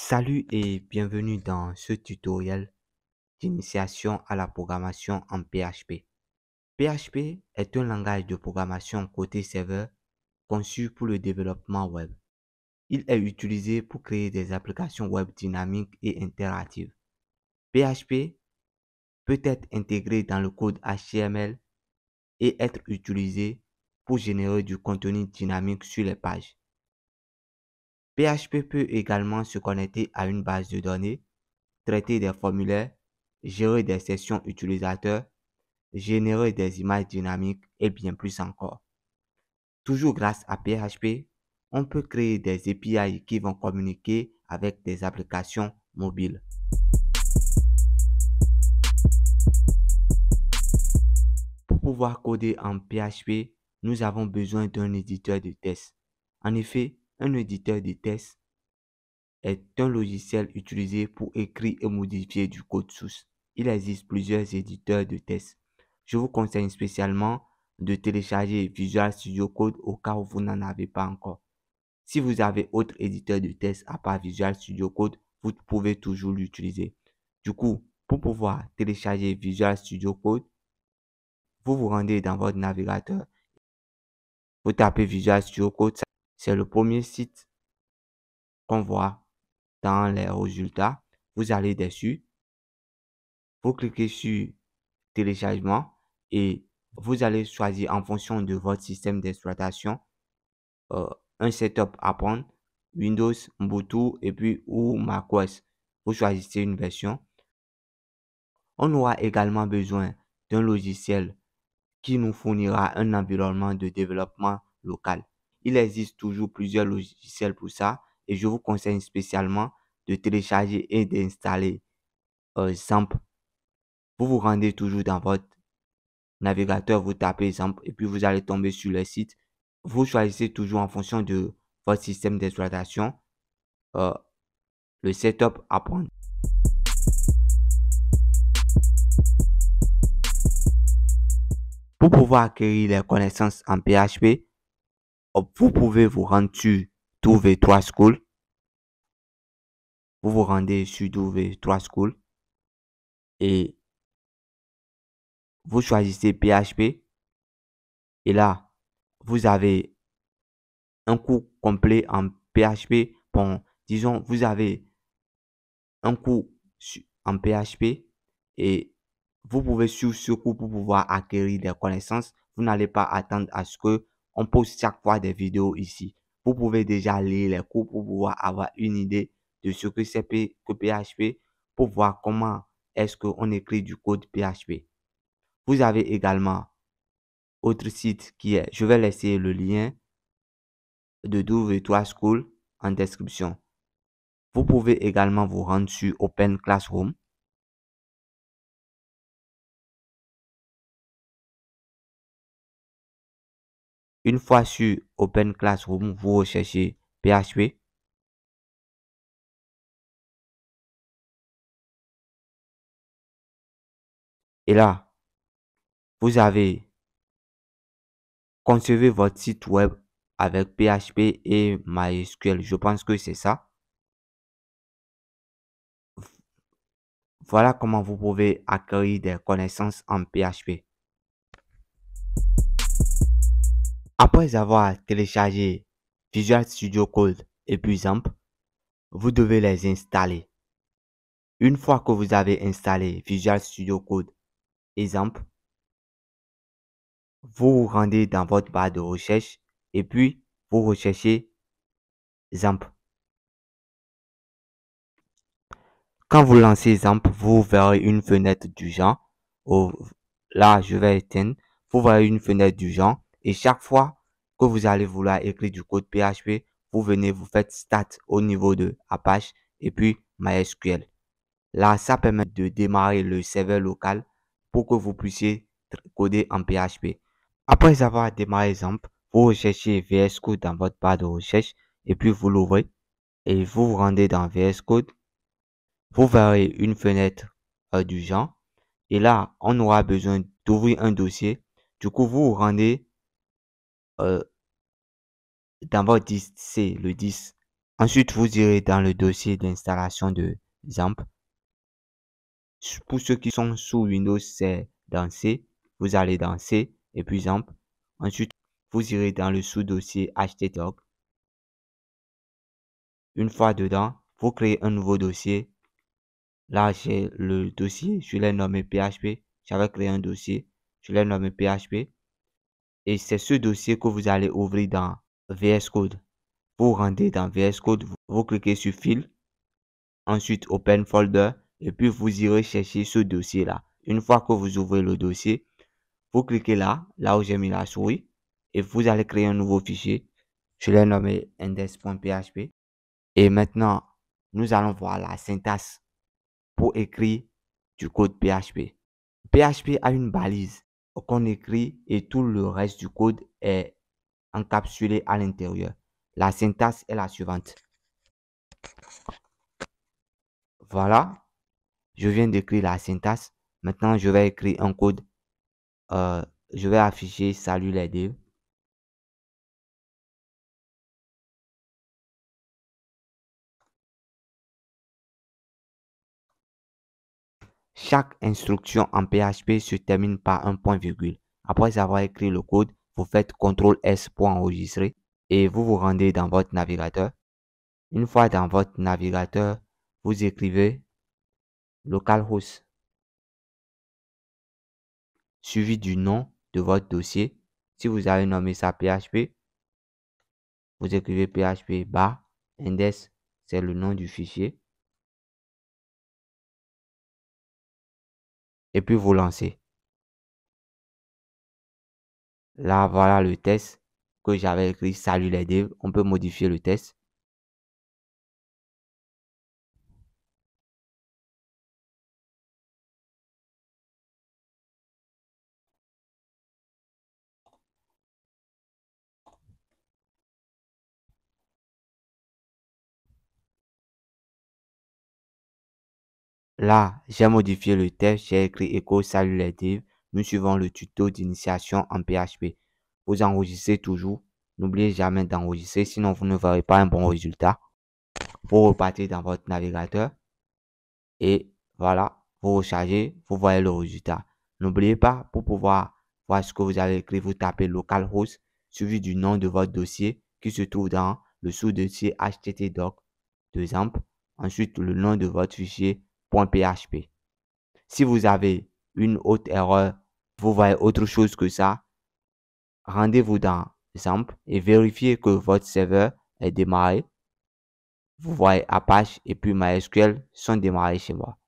Salut et bienvenue dans ce tutoriel d'initiation à la programmation en PHP. PHP est un langage de programmation côté serveur conçu pour le développement web. Il est utilisé pour créer des applications web dynamiques et interactives. PHP peut être intégré dans le code HTML et être utilisé pour générer du contenu dynamique sur les pages. PHP peut également se connecter à une base de données, traiter des formulaires, gérer des sessions utilisateurs, générer des images dynamiques et bien plus encore. Toujours grâce à PHP, on peut créer des API qui vont communiquer avec des applications mobiles. Pour pouvoir coder en PHP, nous avons besoin d'un éditeur de test. En effet, un éditeur de test est un logiciel utilisé pour écrire et modifier du code source. Il existe plusieurs éditeurs de test. Je vous conseille spécialement de télécharger Visual Studio Code au cas où vous n'en avez pas encore. Si vous avez autre éditeur de test à part Visual Studio Code, vous pouvez toujours l'utiliser. Du coup, pour pouvoir télécharger Visual Studio Code, vous vous rendez dans votre navigateur. Vous tapez Visual Studio Code. C'est le premier site qu'on voit dans les résultats. Vous allez dessus. Vous cliquez sur téléchargement et vous allez choisir en fonction de votre système d'exploitation un setup à prendre, Windows, Ubuntu et puis ou macOS. Vous choisissez une version. On aura également besoin d'un logiciel qui nous fournira un environnement de développement local. Il existe toujours plusieurs logiciels pour ça et je vous conseille spécialement de télécharger et d'installer XAMPP. Vous vous rendez toujours dans votre navigateur, vous tapez XAMPP et puis vous allez tomber sur le site. Vous choisissez toujours en fonction de votre système d'exploitation le setup à prendre. Pour pouvoir acquérir les connaissances en PHP, vous pouvez vous rendre sur W3 School. Vous vous rendez sur W3 School et vous choisissez PHP. Et là, vous avez un cours complet en PHP. Bon, disons, vous avez un cours en PHP et vous pouvez suivre ce cours pour pouvoir acquérir des connaissances. Vous n'allez pas attendre à ce que on poste chaque fois des vidéos ici. Vous pouvez déjà lire les cours pour pouvoir avoir une idée de ce que c'est que PHP, pour voir comment est-ce qu'on écrit du code PHP. Vous avez également autre site qui est, je vais laisser le lien de W3 School en description. Vous pouvez également vous rendre sur Open Classroom. Une fois sur Open Classroom, vous recherchez PHP. Et là, vous avez concevoir votre site web avec PHP et MySQL. Je pense que c'est ça. Voilà comment vous pouvez acquérir des connaissances en PHP. Après avoir téléchargé Visual Studio Code et puis XAMPP, vous devez les installer. Une fois que vous avez installé Visual Studio Code et XAMPP, vous vous rendez dans votre barre de recherche et puis vous recherchez XAMPP. Quand vous lancez XAMPP, vous verrez une fenêtre du genre. Là, je vais éteindre. Vous verrez une fenêtre du genre. Et chaque fois que vous allez vouloir écrire du code PHP, vous venez, vous faites Start au niveau de Apache et puis MySQL. Là, ça permet de démarrer le serveur local pour que vous puissiez coder en PHP. Après avoir démarré XAMPP, vous recherchez VS Code dans votre barre de recherche et puis vous l'ouvrez et vous vous rendez dans VS Code. Vous verrez une fenêtre du genre et là, on aura besoin d'ouvrir un dossier. Du coup, vous vous rendez dans votre disque, c'est le disque Ensuite, vous irez dans le dossier d'installation de XAMPP. Pour ceux qui sont sous Windows, c'est dans C. Vous allez dans C et puis XAMPP. Ensuite, vous irez dans le sous-dossier htdoc. Une fois dedans, vous créez un nouveau dossier. Là, j'ai le dossier, je l'ai nommé PHP. J'avais créé un dossier, je l'ai nommé PHP. Et c'est ce dossier que vous allez ouvrir dans VS Code. Vous rendez dans VS Code, vous cliquez sur File, ensuite Open Folder, et puis vous irez chercher ce dossier-là. Une fois que vous ouvrez le dossier, vous cliquez là où j'ai mis la souris, et vous allez créer un nouveau fichier. Je l'ai nommé index.php. Et maintenant, nous allons voir la syntaxe pour écrire du code PHP. PHP a une balise qu'on écrit et tout le reste du code est encapsulé à l'intérieur. La syntaxe est la suivante. Voilà, je viens d'écrire la syntaxe. Maintenant, je vais écrire un code. Je vais afficher salut les devs. Chaque instruction en PHP se termine par un point-virgule. Après avoir écrit le code, vous faites CTRL-S pour enregistrer et vous vous rendez dans votre navigateur. Une fois dans votre navigateur, vous écrivez localhost suivi du nom de votre dossier. Si vous avez nommé ça PHP, vous écrivez PHP bar index, c'est le nom du fichier. Et puis vous lancez. Là, voilà le test que j'avais écrit. Salut les devs. On peut modifier le test. Là, j'ai modifié le test. J'ai écrit echo salut les devs. Nous suivons le tuto d'initiation en PHP. Vous enregistrez toujours. N'oubliez jamais d'enregistrer, sinon vous ne verrez pas un bon résultat. Vous repartez dans votre navigateur et voilà, vous rechargez, vous voyez le résultat. N'oubliez pas, pour pouvoir voir ce que vous avez écrit, vous tapez localhost suivi du nom de votre dossier qui se trouve dans le sous-dossier htdoc de XAMPP. Ensuite, le nom de votre fichier .php. Si vous avez une autre erreur, vous voyez autre chose que ça, rendez-vous dans XAMPP et vérifiez que votre serveur est démarré. Vous voyez Apache et puis MySQL sont démarrés chez moi.